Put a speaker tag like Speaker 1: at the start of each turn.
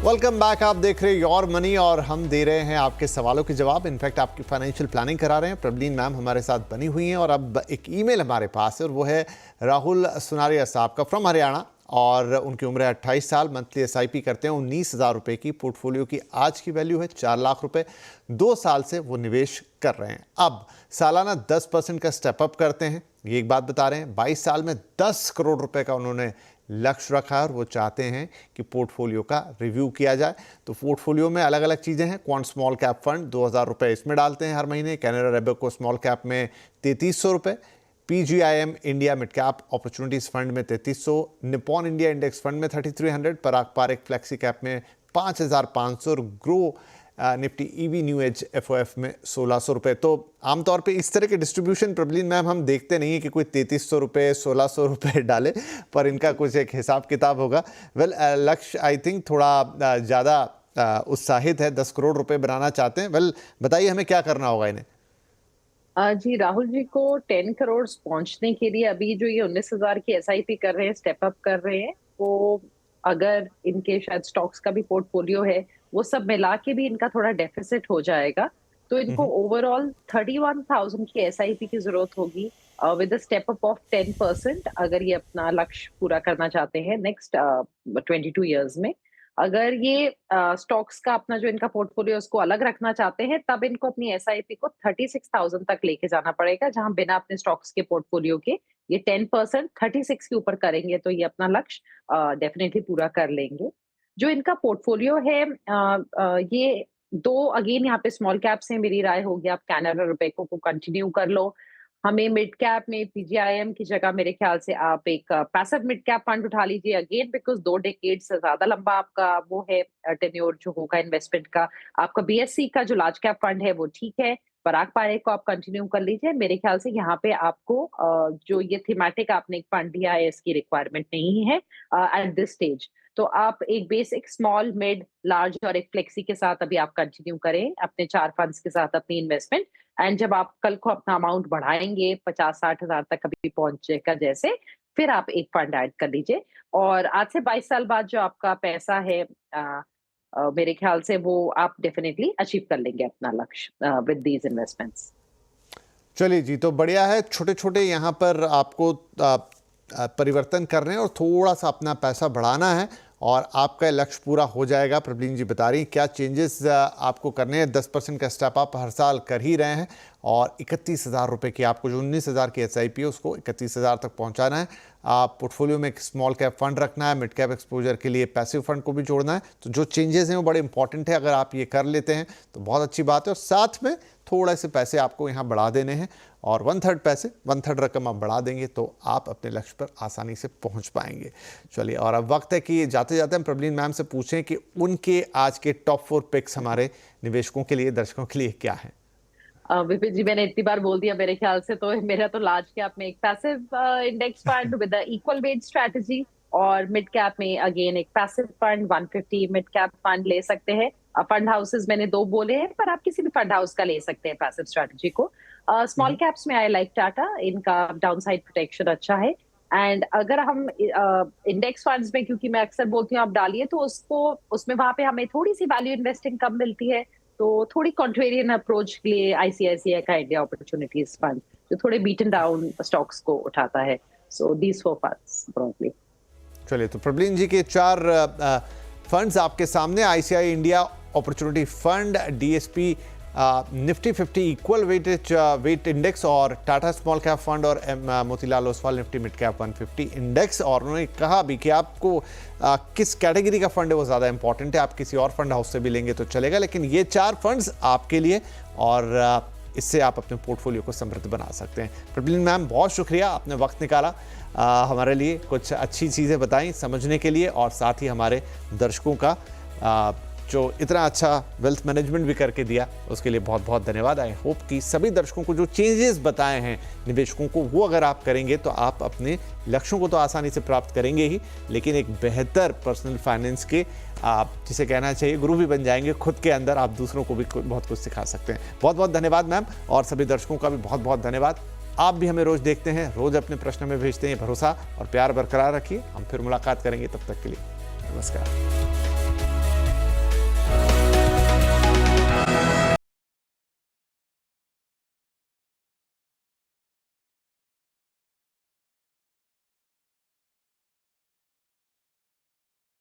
Speaker 1: Welcome back. आप देख रहे हैं योर मनी और हम दे रहे हैं आपके सवालों के जवाब। इनफैक्ट आपकी फाइनेंशियल प्लानिंग करा रहे हैं। प्रबलीन मैम हमारे साथ बनी हुई हैं और अब एक ईमेल हमारे पास है और वो है राहुल सुनारिया साहब का फ्रॉम हरियाणा और उनकी उम्र है 28 साल। मंथली एसआईपी करते हैं 19,000 रुपये की। पोर्टफोलियो की आज की वैल्यू है 4 लाख रुपए। 2 साल से वो निवेश कर रहे हैं। अब सालाना 10% का स्टेप अप करते हैं। ये एक बात बता रहे हैं। 22 साल में 10 करोड़ रुपए का उन्होंने लक्ष्य रखा है और वो चाहते हैं कि पोर्टफोलियो का रिव्यू किया जाए। तो पोर्टफोलियो में अलग अलग चीज़ें हैं। क्वांट स्मॉल कैप फंड 2,000 रुपये इसमें डालते हैं हर महीने। कैनरा रेबेको स्मॉल कैप में 3,300 रुपये। PGIM India mid cap opportunities fund में 3,300। निपॉन इंडिया इंडेक्स फंड में 3,300। पराग पारेख फ्लेक्सी कैप में 5,500 और grow Nifty EV new age FOF में 1,600 रुपये। तो आमतौर पे इस तरह के डिस्ट्रीब्यूशन प्रबलीन मैम हम देखते नहीं है कि कोई 3,300 रुपये 1,600 रुपये डाले, पर इनका कुछ एक हिसाब किताब होगा। लक्ष्य आई थिंक थोड़ा ज़्यादा उत्साहित है, 10 करोड़ रुपये बनाना चाहते हैं। बताइए हमें क्या करना होगा इन्हें।
Speaker 2: जी राहुल जी को 10 करोड़ पहुंचने के लिए अभी जो ये 19,000 की SIP कर रहे हैं, स्टेप अप कर रहे हैं, वो अगर इनके शायद स्टॉक्स का भी पोर्टफोलियो है, वो सब मिला के भी इनका थोड़ा डेफिसिट हो जाएगा। तो इनको ओवरऑल 31,000 की SIP की जरूरत होगी with a step up of 10% अगर ये अपना लक्ष्य पूरा करना चाहते हैं नेक्स्ट 22 ईयर्स में। अगर ये स्टॉक्स का अपना जो इनका पोर्टफोलियो उसको अलग रखना चाहते हैं, तब इनको अपनी SIP को 36,000 तक लेके जाना पड़ेगा, जहां बिना अपने स्टॉक्स के पोर्टफोलियो के ये 10% 36 के ऊपर करेंगे तो ये अपना लक्ष्य डेफिनेटली पूरा कर लेंगे। जो इनका पोर्टफोलियो है ये दो अगेन यहाँ पे स्मॉल कैप्स हैं। मेरी राय होगी आप कैनरा रुपैको को कंटिन्यू कर लो। हमें मिड कैप में PGIM की जगह मेरे ख्याल से आप एक पैसिव मिड कैप फंड उठा लीजिए अगेन, बिकॉज 2 डेकेड से ज्यादा लंबा आपका वो है टेन्योर जो होगा इन्वेस्टमेंट का। आपका BSE का जो लार्ज कैप फंड है वो ठीक है। पराग पारेख को आप कंटिन्यू कर लीजिए। मेरे ख्याल से यहाँ पे आपको जो ये थीमेटिक आपने एक फंड दिया है इसकी रिक्वायरमेंट नहीं है एट दिस स्टेज। तो आप एक बेसिक स्मॉल मिड लार्ज और एक फ्लेक्सी के साथ अभी आप कंटिन्यू करें अपने 4 फंड्स के साथ अपनी इन्वेस्टमेंट। एंड जब आप कल को अपना अमाउंट बढ़ाएंगे 50-60 हजार तक कभी पहुंचेगा जैसे, फिर आप एक फंड ऐड कर लीजिए। और आज से 22 साल बाद जो आपका पैसा है मेरे ख्याल से वो आप डेफिनेटली अचीव कर लेंगे अपना लक्ष्य विद दीज इन्वेस्टमेंट्स।
Speaker 1: चलिए जी, तो बढ़िया है। छोटे छोटे यहाँ पर आपको परिवर्तन करने हैं और थोड़ा सा अपना पैसा बढ़ाना है और आपका लक्ष्य पूरा हो जाएगा। प्रबलीन जी बता रही हैं क्या चेंजेस आपको करने हैं। 10% का स्टेप आप हर साल कर ही रहे हैं और 31,000 रुपये की आपको जो 19,000 की SIP है उसको 31,000 तक पहुंचाना है। आप पोर्टफोलियो में एक स्मॉल कैप फंड रखना है। मिड कैप एक्सपोजर के लिए पैसिव फंड को भी जोड़ना है। तो जो चेंजेस हैं वो बड़े इंपॉर्टेंट है। अगर आप ये कर लेते हैं तो बहुत अच्छी बात है। और साथ में थोड़े से पैसे आपको यहाँ बढ़ा देने हैं और 1/3 रकम आप बढ़ा देंगे तो आप अपने लक्ष्य पर आसानी से पहुँच पाएंगे। चलिए, और अब वक्त है कि जाते जाते हम प्रबलीन मैम से पूछें कि उनके आज के टॉप 4 पिक्स हमारे निवेशकों के लिए, दर्शकों के लिए क्या है।
Speaker 2: विपिन जी मैंने इतनी बार बोल दिया मेरे ख्याल से, तो मेरा तो लार्ज कैप में एक passive index fund with equal weight strategy और मिड कैप में अगेन एक passive fund 150 mid cap fund ले सकते हैं। फंड हाउसेस मैंने 2 बोले हैं, पर आप किसी भी फंड हाउस का ले सकते हैं पैसिव स्ट्रेटजी को। स्मॉल कैप्स में आई लाइक टाटा, इनका डाउनसाइड प्रोटेक्शन अच्छा है। एंड अगर हम इंडेक्स फंड्स में, क्योंकि मैं अक्सर बोलती हूँ आप डालिए, तो उसमें वहां पे हमें थोड़ी सी वैल्यू इन्वेस्टिंग कम मिलती है। तो थोड़ी कॉन्ट्रेरियन अप्रोच के लिए ICICI का इंडिया अपॉर्चुनिटीज फंड जो थोड़े बीटन डाउन स्टॉक्स को उठाता है। So these 4 funds broadly.
Speaker 1: चलिए, तो प्रबलीन जी के 4 फंड्स आपके सामने। ICICI India opportunity fund, DSP Nifty 50 equal weight index और टाटा स्मॉल कैप फंड और Motilal Oswal Nifty mid cap 150 index. और उन्होंने कहा भी कि आपको किस कैटेगरी का फंड है वो ज़्यादा इंपॉर्टेंट है। आप किसी और फंड हाउस से भी लेंगे तो चलेगा, लेकिन ये 4 फंड्स आपके लिए और इससे आप अपने पोर्टफोलियो को समृद्ध बना सकते हैं। प्रबलीन मैम बहुत शुक्रिया, आपने वक्त निकाला हमारे लिए, कुछ अच्छी चीज़ें बताई समझने के लिए और साथ ही हमारे दर्शकों का जो इतना अच्छा वेल्थ मैनेजमेंट भी करके दिया उसके लिए बहुत बहुत धन्यवाद। आई होप कि सभी दर्शकों को जो चेंजेस बताए हैं निवेशकों को, वो अगर आप करेंगे तो आप अपने लक्ष्यों को तो आसानी से प्राप्त करेंगे ही, लेकिन एक बेहतर पर्सनल फाइनेंस के आप जिसे कहना चाहिए गुरु भी बन जाएंगे। खुद के अंदर आप दूसरों को भी बहुत कुछ सिखा सकते हैं। बहुत बहुत धन्यवाद मैम, और सभी दर्शकों का भी बहुत बहुत धन्यवाद। आप भी हमें रोज देखते हैं, रोज अपने प्रश्न में भेजते हैं। भरोसा और प्यार बरकरार रखिए। हम फिर मुलाकात करेंगे, तब तक के लिए नमस्कार।